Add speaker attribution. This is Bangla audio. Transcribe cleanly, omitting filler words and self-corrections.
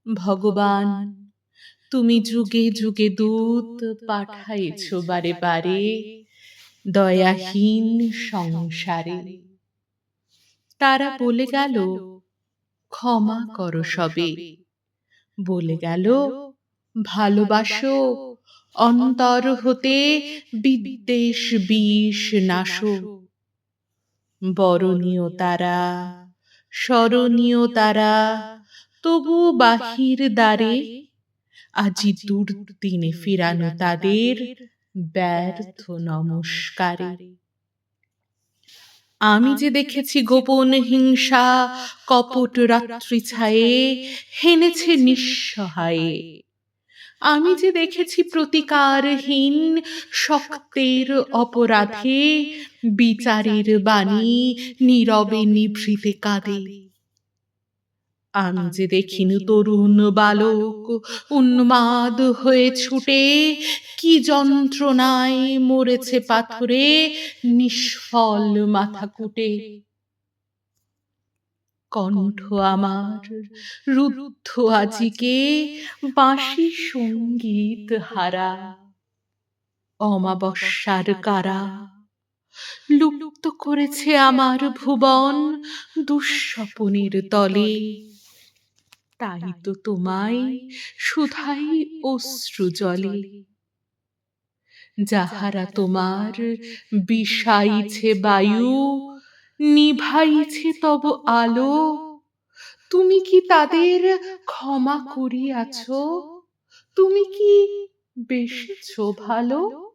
Speaker 1: ভগবান, তুমি যুগে যুগে দূত পাঠাইছ বারে বারে দয়াহীন সংসারে। তারা বলে গেল ক্ষমা করো সবে, বলে গেল ভালোবাসো, অন্তর হতে বিদ্বেষ বিষ নাশো। বরণীয় তারা, স্মরণীয় তারা, তবু বাহির দ্বারে আজি দুর্দিনে ফিরানো তাদের ব্যর্থ নমস্কারে। আমি যে দেখেছি গোপন হিংসা কপট রাত্রি ছায়ে হেনেছে নিঃসহায়ে। আমি যে দেখেছি প্রতিকারহীন শক্তের অপরাধে বিচারের বাণী নীরবে নিভৃতে কাঁদে। আমি যে দেখিনি তরুণ বালক উন্মাদ হয়ে ছুটে কি যন্ত্রণায় মরেছে পাথরে নিষ্ফল মাথা কুটে। কণ্ঠ আমার রুদ্ধ আজিকে বাঁশি সঙ্গীত হারা। অমাবস্যার কারা লুপ্ত করেছে আমার ভুবন দুঃস্বপনের তলে। তাই তো তোমায় শুধাই অশ্রু জলে। যাহারা তোমার বিষাইছে বায়ু নিভাইছে তব আলো, তুমি কি তাদের ক্ষমা করিয়াছ? তুমি কি বেসেছ ভালো?